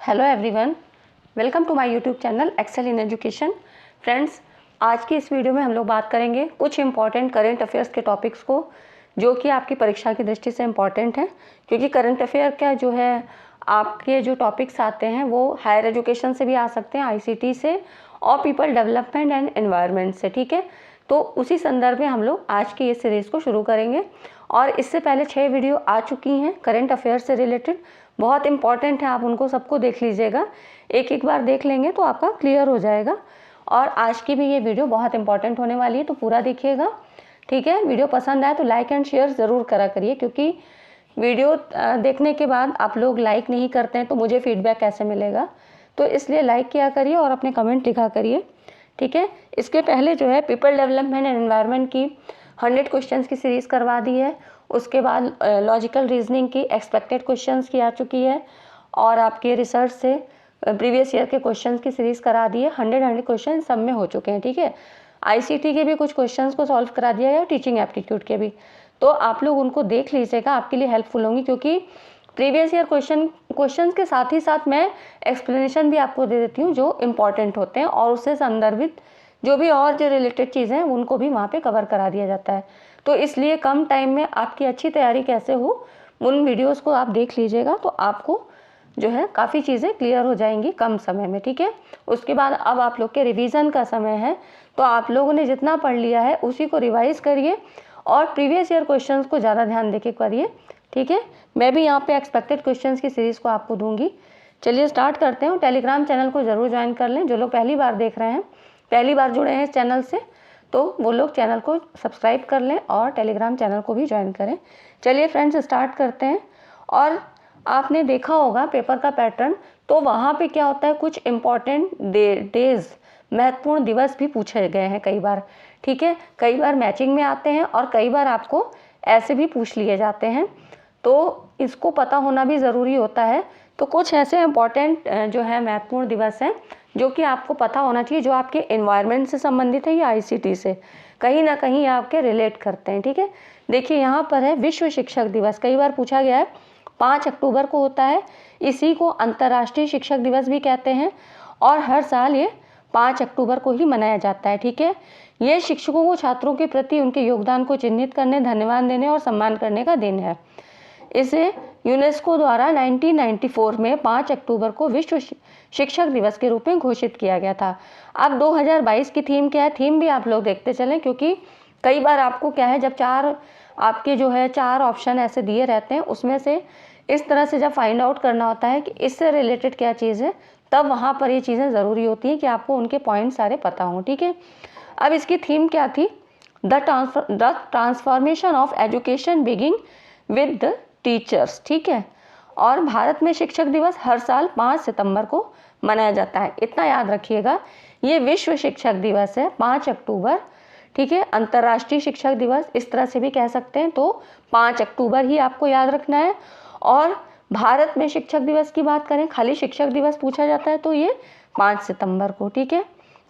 Hello everyone, welcome to my YouTube channel excel in education. Friends, आज की इस video में हम लोग बात करेंगे कुछ इंपॉर्टेंट करंट अफेयर्स के टॉपिक्स को जो कि आपकी परीक्षा की दृष्टि से इम्पॉर्टेंट है, क्योंकि करंट अफेयर का जो है आपके जो टॉपिक्स आते हैं वो हायर एजुकेशन से भी आ सकते हैं, आईसीटी से और पीपल डेवलपमेंट एंड एनवायरनमेंट से। ठीक है, तो उसी संदर्भ में हम लोग आज की इस सीरीज़ को शुरू करेंगे। और इससे पहले 6 वीडियो आ चुकी हैं करंट अफेयर से रिलेटेड, बहुत इंपॉर्टेंट है, आप उनको सबको देख लीजिएगा। एक एक बार देख लेंगे तो आपका क्लियर हो जाएगा। और आज की भी ये वीडियो बहुत इंपॉर्टेंट होने वाली है, तो पूरा देखिएगा। ठीक है, वीडियो पसंद आए तो लाइक एंड शेयर ज़रूर करा करिए, क्योंकि वीडियो देखने के बाद आप लोग लाइक नहीं करते हैं तो मुझे फीडबैक कैसे मिलेगा। तो इसलिए लाइक किया करिए और अपने कमेंट लिखा करिए। ठीक है, इसके पहले जो है पीपल डेवलपमेंट एंड एनवायरनमेंट की 100 क्वेश्चंस की सीरीज़ करवा दी है। उसके बाद लॉजिकल रीजनिंग की एक्सपेक्टेड क्वेश्चंस की आ चुकी है, और आपके रिसर्च से प्रीवियस ईयर के क्वेश्चंस की सीरीज़ करा दी है। 100 क्वेश्चन सब में हो चुके हैं। ठीक है, आईसीटी के भी कुछ क्वेश्चंस को सॉल्व करा दिया है और टीचिंग एप्टीट्यूड के भी, तो आप लोग उनको देख लीजिएगा, आपके लिए हेल्पफुल होंगी। क्योंकि प्रीवियस ईयर क्वेश्चंस के साथ ही साथ मैं एक्सप्लेनेशन भी आपको दे देती हूँ जो इम्पॉर्टेंट होते हैं, और उससे संदर्भित जो भी और जो रिलेटेड चीज़ें हैं उनको भी वहाँ पे कवर करा दिया जाता है। तो इसलिए कम टाइम में आपकी अच्छी तैयारी कैसे हो, उन वीडियोस को आप देख लीजिएगा, तो आपको जो है काफ़ी चीज़ें क्लियर हो जाएंगी कम समय में। ठीक है, उसके बाद अब आप लोग के रिवीजन का समय है, तो आप लोगों ने जितना पढ़ लिया है उसी को रिवाइज करिए और प्रीवियस ईयर क्वेश्चंस को ज़्यादा ध्यान देके करिए। ठीक है, मैं भी यहाँ पे एक्सपेक्टेड क्वेश्चंस की सीरीज़ को आपको दूंगी। चलिए स्टार्ट करते हैं। टेलीग्राम चैनल को ज़रूर ज्वाइन कर लें, जो लोग पहली बार देख रहे हैं, पहली बार जुड़े हैं इस चैनल से, तो वो लोग चैनल को सब्सक्राइब कर लें और टेलीग्राम चैनल को भी ज्वाइन करें। चलिए फ्रेंड्स, स्टार्ट करते हैं। और आपने देखा होगा पेपर का पैटर्न, तो वहाँ पे क्या होता है, कुछ इम्पॉर्टेंट डेज, महत्वपूर्ण दिवस भी पूछे गए हैं कई बार। ठीक है, कई बार मैचिंग में आते हैं और कई बार आपको ऐसे भी पूछ लिए जाते हैं, तो इसको पता होना भी ज़रूरी होता है। तो कुछ ऐसे इम्पॉर्टेंट जो है महत्वपूर्ण दिवस हैं जो कि आपको पता होना चाहिए, जो आपके एनवायरनमेंट से संबंधित है या आईसीटी से कहीं ना कहीं आपके रिलेट करते हैं। ठीक है, देखिए यहाँ पर है विश्व शिक्षक दिवस, कई बार पूछा गया है, 5 अक्टूबर को होता है। इसी को अंतर्राष्ट्रीय शिक्षक दिवस भी कहते हैं, और हर साल ये 5 अक्टूबर को ही मनाया जाता है। ठीक है, ये शिक्षकों को छात्रों के प्रति उनके योगदान को चिन्हित करने, धन्यवाद देने और सम्मान करने का दिन है। इसे यूनेस्को द्वारा 1994 में 5 अक्टूबर को विश्व शिक्षक दिवस के रूप में घोषित किया गया था। अब 2022 की थीम क्या है, थीम भी आप लोग देखते चलें, क्योंकि कई बार आपको क्या है, जब आपके जो है 4 ऑप्शन ऐसे दिए रहते हैं, उसमें से इस तरह से जब फाइंड आउट करना होता है कि इससे रिलेटेड क्या चीज़ है, तब वहाँ पर ये चीज़ें ज़रूरी होती हैं कि आपको उनके पॉइंट सारे पता हों। ठीक है, अब इसकी थीम क्या थी, the transformation of education begin with the teachers. ठीक है, और भारत में शिक्षक दिवस हर साल 5 सितंबर को मनाया जाता है, इतना याद रखिएगा। ये विश्व शिक्षक दिवस है 5 अक्टूबर। ठीक है, अंतर्राष्ट्रीय शिक्षक दिवस इस तरह से भी कह सकते हैं, तो 5 अक्टूबर ही आपको याद रखना है। और भारत में शिक्षक दिवस की बात करें, खाली शिक्षक दिवस पूछा जाता है, तो ये 5 सितंबर को। ठीक है,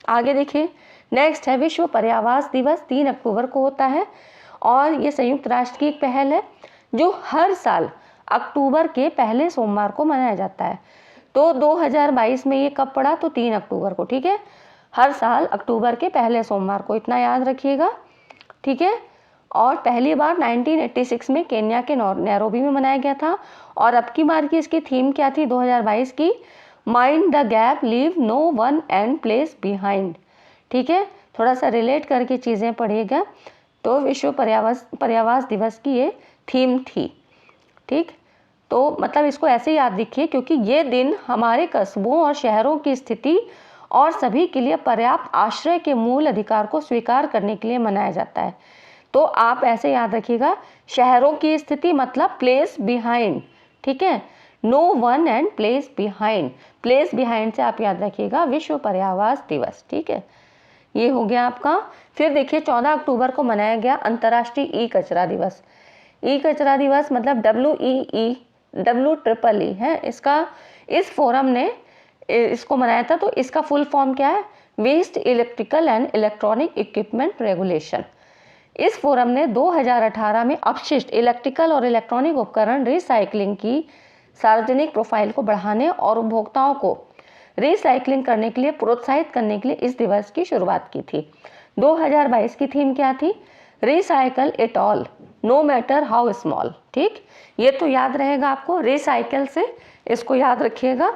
आगे देखिए, नेक्स्ट है विश्व पर्यावरण दिवस, 3 अक्टूबर को होता है, और ये संयुक्त राष्ट्र की एक पहल है जो हर साल अक्टूबर के पहले सोमवार को मनाया जाता है। तो 2022 में ये कब पड़ा, तो 3 अक्टूबर को। ठीक है, हर साल अक्टूबर के पहले सोमवार को, इतना याद रखिएगा। ठीक है, और पहली बार 1986 में केन्या के नैरोबी में मनाया गया था। और अब की बार की इसकी थीम क्या थी 2022 की, mind the gap, leave no one and place behind. ठीक है, थोड़ा सा रिलेट करके चीज़ें पढ़िएगा। तो विश्व पर्यावरण दिवस की ये थीम थी। ठीक, तो मतलब इसको ऐसे याद रखिए, क्योंकि ये दिन हमारे कस्बों और शहरों की स्थिति और सभी के लिए पर्याप्त आश्रय के मूल अधिकार को स्वीकार करने के लिए मनाया जाता है। तो आप ऐसे याद रखिएगा, शहरों की स्थिति मतलब प्लेस बिहाइंड। ठीक है, no one and place behind, place behind से आप याद रखिएगा विश्व पर्यावरण दिवस। ठीक है, ये हो गया आपका। फिर देखिए 14 अक्टूबर को मनाया गया अंतर्राष्ट्रीय ई कचरा दिवस। ई कचरा दिवस मतलब WEEE है इसका, इस फोरम ने इसको मनाया था। तो इसका फुल फॉर्म क्या है, waste electrical and electronic equipment regulation. इस फोरम ने 2018 में अपशिष्ट इलेक्ट्रिकल और इलेक्ट्रॉनिक उपकरण रिसाइकलिंग की सार्वजनिक प्रोफाइल को बढ़ाने और उपभोक्ताओं को रिसाइकलिंग करने के लिए प्रोत्साहित करने के लिए इस दिवस की शुरुआत की थी। 2022 की थीम क्या थी? Recycle it all know matter how small. ठीक, ये तो याद रहेगा आपको, रिसाइकल से इसको याद रखिएगा।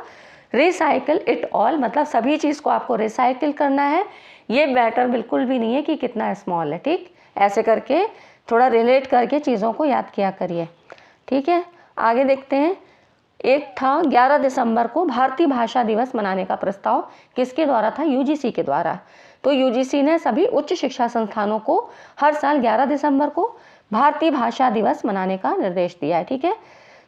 रिसाइकल इट ऑल मतलब सभी चीज़ को आपको रिसाइकिल करना है, ये मैटर बिल्कुल भी नहीं है कि कितना स्मॉल है। ठीक, ऐसे करके थोड़ा रिलेट करके चीज़ों को याद किया करिए। ठीक है, आगे देखते हैं। एक था 11 दिसंबर को भारतीय भाषा दिवस मनाने का प्रस्ताव, किसके द्वारा था? यूजीसी के द्वारा। तो यूजीसी ने सभी उच्च शिक्षा संस्थानों को हर साल 11 दिसंबर को भारतीय भाषा दिवस मनाने का निर्देश दिया है। ठीक है,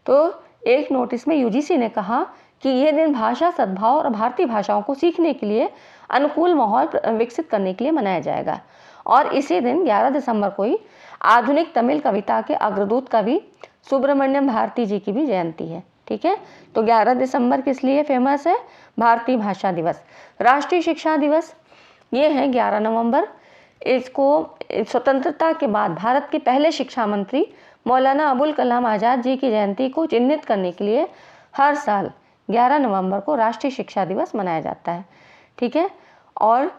तो एक नोटिस में यूजीसी ने कहा कि ये दिन भाषा सद्भाव और भारतीय भाषाओं को सीखने के लिए अनुकूल माहौल विकसित करने के लिए मनाया जाएगा। और इसी दिन 11 दिसंबर को ही आधुनिक तमिल कविता के अग्रदूत कवि सुब्रमण्यम भारती जी की भी जयंती है। ठीक है, तो 11 दिसंबर किस लिए फेमस है? भारतीय भाषा दिवस। राष्ट्रीय शिक्षा दिवस ये है 11 नवंबर। इसको स्वतंत्रता के बाद भारत के पहले शिक्षा मंत्री मौलाना अबुल कलाम आज़ाद जी की जयंती को चिन्हित करने के लिए हर साल 11 नवंबर को राष्ट्रीय शिक्षा दिवस मनाया जाता है। ठीक है, और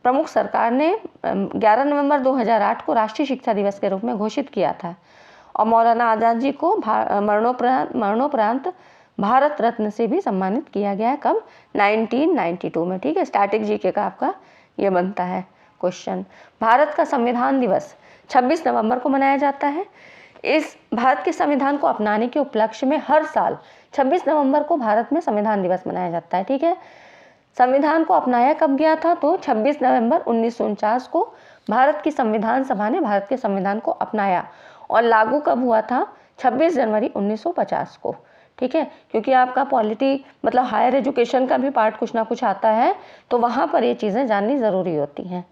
प्रमुख सरकार ने 11 नवंबर 2008 को राष्ट्रीय शिक्षा दिवस के रूप में घोषित किया था। और मौलाना आज़ाद जी को मरणोपरांत भारत रत्न से भी सम्मानित किया गया है। कब? 1992 में। ठीक है, स्टैटिक जीके का आपका ये बनता है क्वेश्चन। भारत का संविधान दिवस 26 नवंबर को मनाया जाता है। इस भारत के संविधान को अपनाने के उपलक्ष्य में हर साल 26 नवंबर को भारत में संविधान दिवस मनाया जाता है। ठीक है, संविधान को अपनाया कब गया था? तो 26 नवंबर 1949 को भारत की संविधान सभा ने भारत के संविधान को अपनाया। और लागू कब हुआ था? 26 जनवरी 1950 को। ठीक है, क्योंकि आपका पॉलिटी मतलब हायर एजुकेशन का भी पार्ट कुछ ना कुछ आता है, तो वहाँ पर ये चीज़ें जाननी ज़रूरी होती हैं।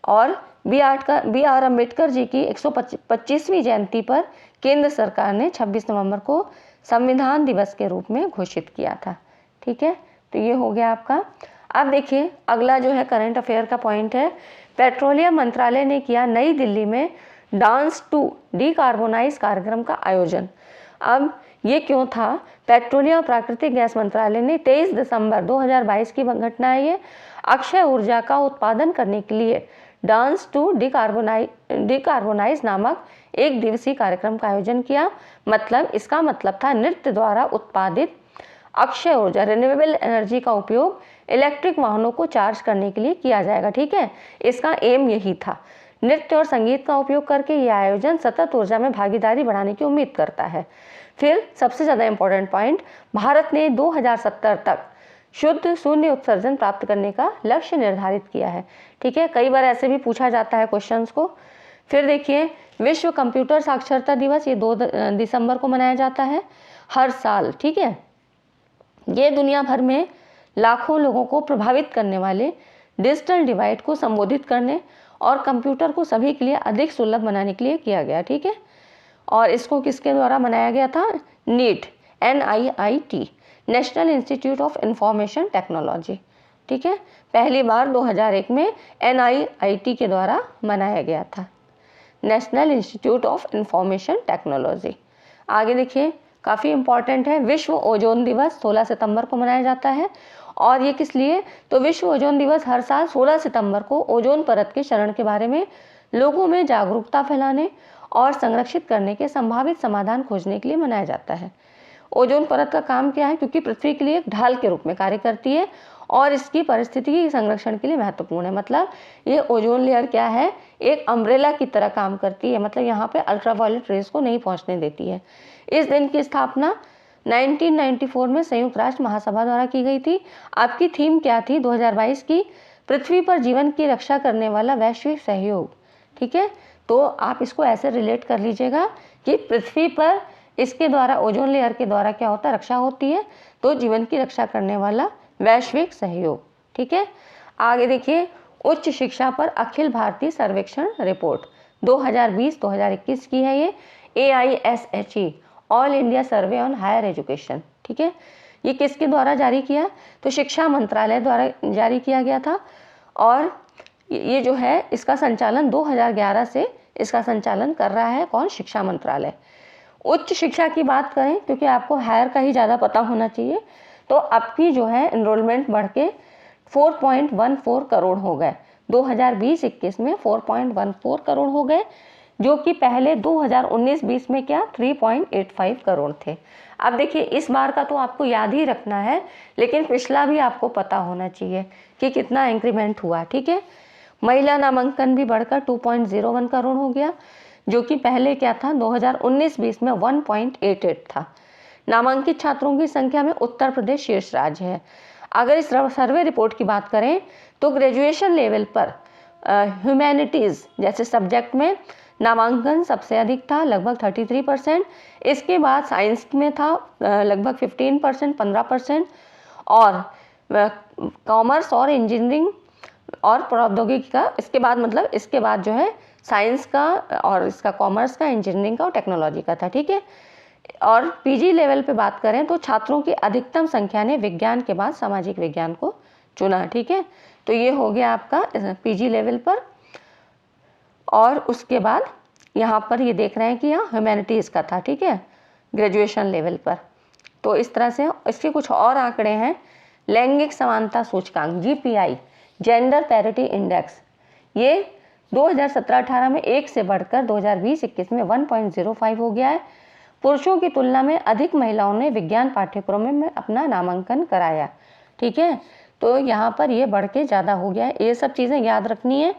और बी आर अम्बेडकर जी की 125वीं जयंती पर केंद्र सरकार ने 26 नवंबर को संविधान दिवस के रूप में घोषित किया था। ठीक है, तो ये हो गया आपका। अब देखिए अगला जो है करंट अफेयर का पॉइंट है, पेट्रोलियम मंत्रालय ने किया नई दिल्ली में डांस टू डीकार्बोनाइज कार्यक्रम का आयोजन। अब ये क्यों था? पेट्रोलियम और प्राकृतिक गैस मंत्रालय ने 23 दिसंबर 2022 की घटना है ये, अक्षय ऊर्जा का उत्पादन करने के लिए डांस टू डीकार्बोनाइज नामक एक दिवसीय कार्यक्रम का आयोजन किया। मतलब इसका मतलब था नृत्य द्वारा उत्पादित अक्षय ऊर्जा रिन्यूएबल एनर्जी का उपयोग इलेक्ट्रिक वाहनों को चार्ज करने के लिए किया जाएगा। ठीक है, इसका एम यही था। नृत्य और संगीत का उपयोग करके यह आयोजन सतत ऊर्जा में भागीदारी बढ़ाने की उम्मीद करता है। फिर सबसे ज़्यादा इम्पोर्टेंट पॉइंट, भारत ने 2070 तक शुद्ध शून्य उत्सर्जन प्राप्त करने का लक्ष्य निर्धारित किया है। ठीक है, कई बार ऐसे भी पूछा जाता है क्वेश्चंस को। फिर देखिए विश्व कंप्यूटर साक्षरता दिवस, ये 2 दिसंबर को मनाया जाता है हर साल। ठीक है, ये दुनिया भर में लाखों लोगों को प्रभावित करने वाले डिजिटल डिवाइड को संबोधित करने और कंप्यूटर को सभी के लिए अधिक सुलभ बनाने के लिए किया गया। ठीक है, और इसको किसके द्वारा मनाया गया था? NIIT, NIIT, national institute of information technology. ठीक है, पहली बार 2001 में NIIT के द्वारा मनाया गया था, national institute of information technology. आगे देखिए काफ़ी इम्पॉर्टेंट है, विश्व ओजोन दिवस 16 सितंबर को मनाया जाता है। और ये किस लिए? तो विश्व ओजोन दिवस हर साल 16 सितंबर को ओजोन परत के क्षरण के बारे में लोगों में जागरूकता फैलाने और संरक्षित करने के संभावित समाधान खोजने के लिए मनाया जाता है। ओजोन परत का काम क्या है? क्योंकि पृथ्वी के लिए एक ढाल के रूप में कार्य करती है और इसकी पारिस्थितिकी संरक्षण के लिए महत्वपूर्ण है। मतलब ये ओजोन लेयर क्या है? एक अम्ब्रेला की तरह काम करती है, मतलब यहाँ पे अल्ट्रावायलेट रेज को नहीं पहुँचने देती है। इस दिन की स्थापना 1994 में संयुक्त राष्ट्र महासभा द्वारा की गई थी। आपकी थीम क्या थी 2022 की? पृथ्वी पर जीवन की रक्षा करने वाला वैश्विक सहयोग। ठीक है, तो आप इसको ऐसे रिलेट कर लीजिएगा कि पृथ्वी पर इसके द्वारा ओजोन लेयर के द्वारा क्या होता है? रक्षा होती है, तो जीवन की रक्षा करने वाला वैश्विक सहयोग। ठीक है, आगे देखिए उच्च शिक्षा पर अखिल भारतीय सर्वेक्षण रिपोर्ट 2020-2021 की है ये, AISHE all India survey on higher education. ठीक है, ये किसके द्वारा जारी किया? तो शिक्षा मंत्रालय द्वारा जारी किया गया था। और ये जो है इसका संचालन 2011 से इसका संचालन कर रहा है कौन? शिक्षा मंत्रालय। उच्च शिक्षा की बात करें, क्योंकि आपको हायर का ही ज़्यादा पता होना चाहिए, तो आपकी जो है एनरोलमेंट बढ़ के 4.14 करोड़ हो गए। 2020-21 में 4.14 करोड़ हो गए, जो कि पहले 2019-20 में क्या 3.85 करोड़ थे। अब देखिए इस बार का तो आपको याद ही रखना है, लेकिन पिछला भी आपको पता होना चाहिए कि कितना इंक्रीमेंट हुआ। ठीक है, महिला नामांकन भी बढ़कर 2.01 करोड़ हो गया, जो कि पहले क्या था 2019-20 में 1.88 था। नामांकित छात्रों की संख्या में उत्तर प्रदेश शीर्ष राज्य है। अगर इस सर्वे रिपोर्ट की बात करें तो ग्रेजुएशन लेवल पर ह्यूमैनिटीज़ जैसे सब्जेक्ट में नामांकन सबसे अधिक था, लगभग 33%। इसके बाद साइंस में था लगभग 15%, 15%, और कॉमर्स और इंजीनियरिंग और प्रौद्योगिकी का इसके बाद, मतलब इसके बाद जो है साइंस का और इसका कॉमर्स का, इंजीनियरिंग का और टेक्नोलॉजी का था। ठीक है, और पीजी लेवल पे बात करें तो छात्रों की अधिकतम संख्या ने विज्ञान के बाद सामाजिक विज्ञान को चुना। ठीक है, तो ये हो गया आपका पीजी लेवल पर। और उसके बाद यहाँ पर ये देख रहे हैं कि यहाँ ह्यूमैनिटीज़ का था। ठीक है, ग्रेजुएशन लेवल पर। तो इस तरह से इसके कुछ और आंकड़े हैं। लैंगिक समानता सूचकांक जीपीआई, जेंडर पैरिटी इंडेक्स, ये 2017-18 में 1 से बढ़कर 2020-21 में 1.05 हो गया है। पुरुषों की तुलना में अधिक महिलाओं ने विज्ञान पाठ्यक्रमों में अपना नामांकन कराया। ठीक है, तो यहाँ पर ये बढ़ के ज़्यादा हो गया है। ये सब चीज़ें याद रखनी है,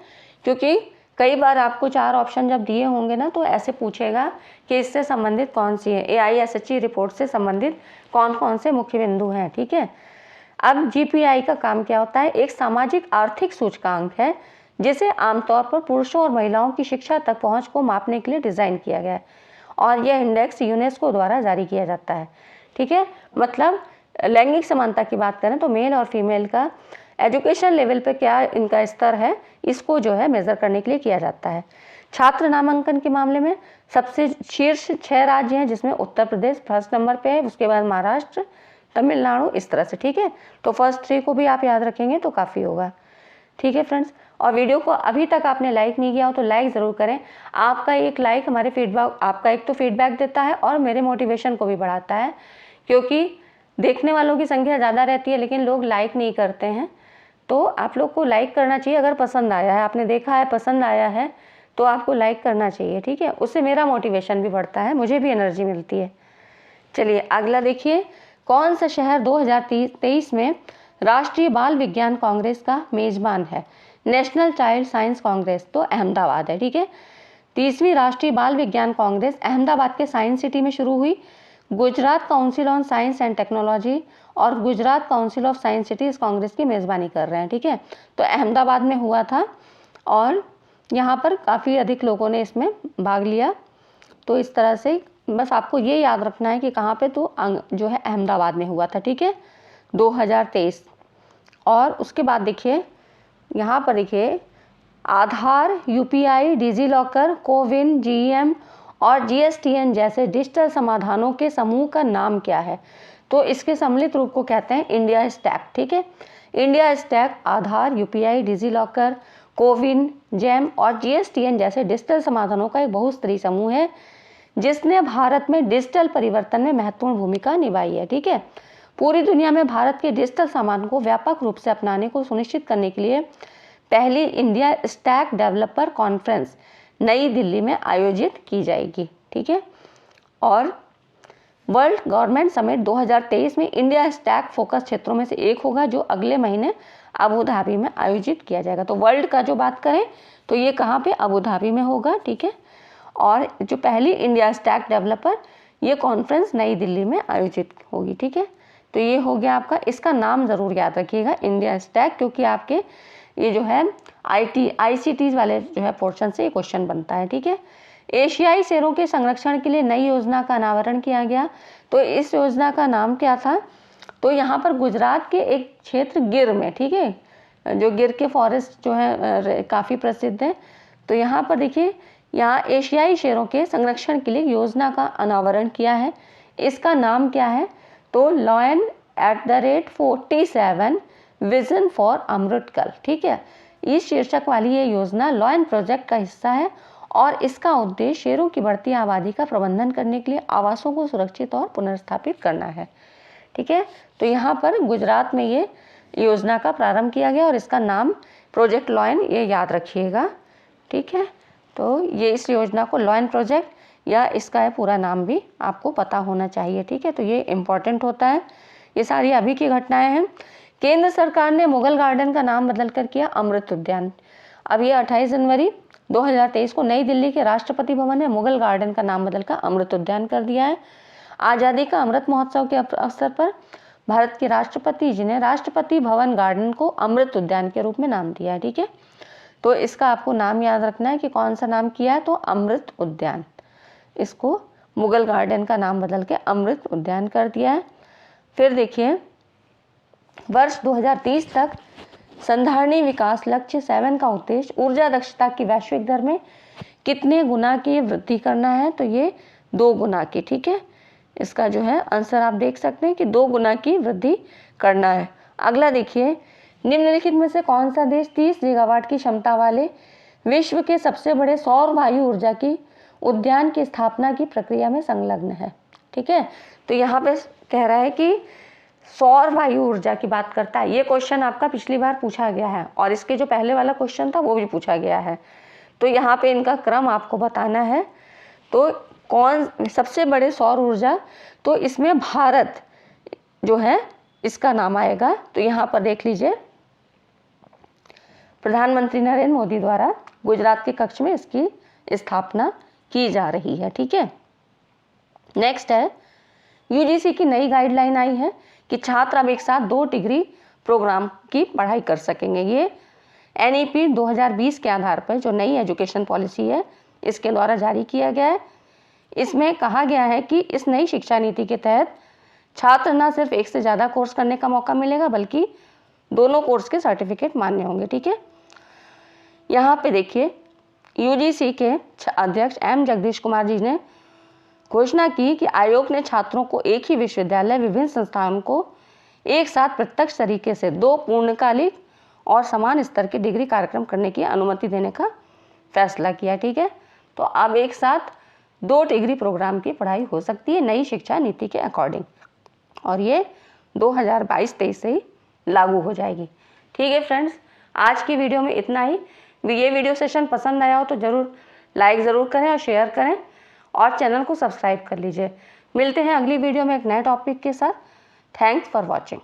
क्योंकि कई बार आपको 4 ऑप्शन जब दिए होंगे ना, तो ऐसे पूछेगा कि इससे संबंधित कौन सी है, AISHE रिपोर्ट से संबंधित कौन कौन से मुख्य बिंदु हैं। ठीक है, अब जीपीआई का काम क्या होता है? एक सामाजिक आर्थिक सूचकांक है जिसे आमतौर पर पुरुषों और महिलाओं की शिक्षा तक पहुंच को मापने के लिए डिज़ाइन किया गया है, और यह इंडेक्स यूनेस्को द्वारा जारी किया जाता है। ठीक है, मतलब लैंगिक समानता की बात करें तो मेल और फीमेल का एजुकेशन लेवल पे क्या इनका स्तर है, इसको जो है मेज़र करने के लिए किया जाता है। छात्र नामांकन के मामले में सबसे शीर्ष 6 राज्य हैं, जिसमें उत्तर प्रदेश फर्स्ट नंबर पे है, उसके बाद महाराष्ट्र, तमिलनाडु, इस तरह से। ठीक है, तो फर्स्ट 3 को भी आप याद रखेंगे तो काफ़ी होगा। ठीक है फ्रेंड्स, और वीडियो को अभी तक आपने लाइक नहीं किया हो तो लाइक ज़रूर करें। आपका एक लाइक हमारे फीडबैक, आपका एक तो फीडबैक देता है और मेरे मोटिवेशन को भी बढ़ाता है, क्योंकि देखने वालों की संख्या ज़्यादा रहती है लेकिन लोग लाइक नहीं करते हैं। तो आप लोग को लाइक करना चाहिए। अगर पसंद आया है, आपने देखा है, पसंद आया है, तो आपको लाइक करना चाहिए। ठीक है, उससे मेरा मोटिवेशन भी बढ़ता है, मुझे भी एनर्जी मिलती है। चलिए अगला देखिए, कौन सा शहर 2023 में राष्ट्रीय बाल विज्ञान कांग्रेस का मेजबान है? नेशनल चाइल्ड साइंस कांग्रेस, तो अहमदाबाद है। ठीक है, 30वीं राष्ट्रीय बाल विज्ञान कांग्रेस अहमदाबाद के साइंस सिटी में शुरू हुई। Gujarat council on science and technology और Gujarat council of science city इस कांग्रेस की मेज़बानी कर रहे हैं। ठीक है, तो अहमदाबाद में हुआ था और यहाँ पर काफ़ी अधिक लोगों ने इसमें भाग लिया। तो इस तरह से बस आपको ये याद रखना है कि कहाँ पे, तो जो है अहमदाबाद में हुआ था। ठीक है, 2023। और उसके बाद देखिए यहाँ पर देखिए, आधार, UPI, digi locker, CoWIN, GEM और जीएसटीएन जैसे डिजिटल समाधानों के समूह का नाम क्या है? तो इसके सम्मिलित रूप को कहते हैं इंडिया स्टैक। ठीक है, इंडिया स्टैक आधार, UPI, digi locker, CoWIN, GeM और जीएसटीएन जैसे डिजिटल समाधानों का एक बहुस्तरीय समूह है जिसने भारत में डिजिटल परिवर्तन में महत्वपूर्ण भूमिका निभाई है। ठीक है, पूरी दुनिया में भारत के डिजिटल सामान को व्यापक रूप से अपनाने को सुनिश्चित करने के लिए पहली इंडिया स्टैक डेवलपर कॉन्फ्रेंस नई दिल्ली में आयोजित की जाएगी। ठीक है, और वर्ल्ड गवर्नमेंट समिट 2023 में इंडिया स्टैक फोकस क्षेत्रों में से एक होगा, जो अगले महीने अबू धाबी में आयोजित किया जाएगा। तो वर्ल्ड का जो बात करें तो ये कहाँ पे? अबू धाबी में होगा। ठीक है, और जो पहली इंडिया स्टैक डेवलपर ये कॉन्फ्रेंस नई दिल्ली में आयोजित होगी। ठीक है, तो ये हो गया आपका, इसका नाम ज़रूर याद रखिएगा इंडिया स्टैक, क्योंकि आपके ये जो है ICT वाले जो है पोर्शन से ये क्वेश्चन बनता है। ठीक है, एशियाई शेरों के संरक्षण के लिए नई योजना का अनावरण किया गया। तो इस योजना का नाम क्या था? तो यहाँ पर गुजरात के एक क्षेत्र गिर में, ठीक है, जो गिर के फॉरेस्ट जो है काफ़ी प्रसिद्ध है, तो यहाँ पर देखिए, यहाँ एशियाई शेरों के संरक्षण के लिए योजना का अनावरण किया है। इसका नाम क्या है? तो लॉयन @47 विजन फॉर अमृतकल। ठीक है, इस शीर्षक वाली ये योजना लॉयन प्रोजेक्ट का हिस्सा है और इसका उद्देश्य शहरों की बढ़ती आबादी का प्रबंधन करने के लिए आवासों को सुरक्षित और पुनर्स्थापित करना है। ठीक है, तो यहाँ पर गुजरात में ये योजना का प्रारंभ किया गया और इसका नाम प्रोजेक्ट लॉयन, ये याद रखिएगा। ठीक है, तो ये इस योजना को लॉयन प्रोजेक्ट या इसका पूरा नाम भी आपको पता होना चाहिए। ठीक है, तो ये इम्पॉर्टेंट होता है। ये सारी अभी की घटनाएं हैं। केंद्र सरकार ने मुगल गार्डन का नाम बदलकर किया अमृत उद्यान। अब ये 28 जनवरी 2023 को नई दिल्ली के राष्ट्रपति भवन ने मुगल गार्डन का नाम बदलकर अमृत उद्यान कर दिया है। आज़ादी का अमृत महोत्सव के अवसर पर भारत के राष्ट्रपति जी ने राष्ट्रपति भवन गार्डन को अमृत उद्यान के रूप में नाम दिया है। ठीक है, तो इसका आपको नाम याद रखना है कि कौन सा नाम किया है, तो अमृत उद्यान। इसको मुगल गार्डन का नाम बदल के अमृत उद्यान कर दिया है। फिर देखिए, वर्ष 2030 तक संधारणीय विकास लक्ष्य 7 का उद्देश्य ऊर्जा दक्षता की वैश्विक दर में कितने गुना की वृद्धि करना है, तो ये 2 गुना की। ठीक है, इसका जो है आंसर आप देख सकते हैं कि 2 गुना की वृद्धि करना है। अगला देखिए, निम्नलिखित में से कौन सा देश 30 गीगावाट की क्षमता वाले विश्व के सबसे बड़े सौर वायु ऊर्जा की उद्यान की स्थापना की प्रक्रिया में संलग्न है। ठीक है, तो यहाँ पे कह रहा है कि सौर वायु ऊर्जा की बात करता है। ये क्वेश्चन आपका पिछली बार पूछा गया है और इसके जो पहले वाला क्वेश्चन था वो भी पूछा गया है। तो यहाँ पे इनका क्रम आपको बताना है। तो कौन सबसे बड़े सौर ऊर्जा, तो इसमें भारत जो है इसका नाम आएगा। तो यहाँ पर देख लीजिए, प्रधानमंत्री नरेंद्र मोदी द्वारा गुजरात के कक्ष में इसकी स्थापना की जा रही है। ठीक है, नेक्स्ट है, यूजीसी की नई गाइडलाइन आई है कि छात्र अब एक साथ 2 डिग्री प्रोग्राम की पढ़ाई कर सकेंगे। ये एनईपी 2020 के आधार पर जो नई एजुकेशन पॉलिसी है इसके द्वारा जारी किया गया है। इसमें कहा गया है कि इस नई शिक्षा नीति के तहत छात्र न सिर्फ एक से ज़्यादा कोर्स करने का मौका मिलेगा बल्कि दोनों कोर्स के सर्टिफिकेट मान्य होंगे। ठीक है, यहाँ पे देखिए, यूजीसी के अध्यक्ष एम जगदीश कुमार जी ने घोषणा की कि आयोग ने छात्रों को एक ही विश्वविद्यालय विभिन्न संस्थानों को एक साथ प्रत्यक्ष तरीके से 2 पूर्णकालिक और समान स्तर के डिग्री कार्यक्रम करने की अनुमति देने का फैसला किया। ठीक है, तो अब एक साथ 2 डिग्री प्रोग्राम की पढ़ाई हो सकती है नई शिक्षा नीति के अकॉर्डिंग, और ये 2022-23 से ही लागू हो जाएगी। ठीक है फ्रेंड्स, आज की वीडियो में इतना ही। ये वीडियो सेशन पसंद आया हो तो ज़रूर लाइक ज़रूर करें और शेयर करें और चैनल को सब्सक्राइब कर लीजिए। मिलते हैं अगली वीडियो में एक नए टॉपिक के साथ। Thanks for watching.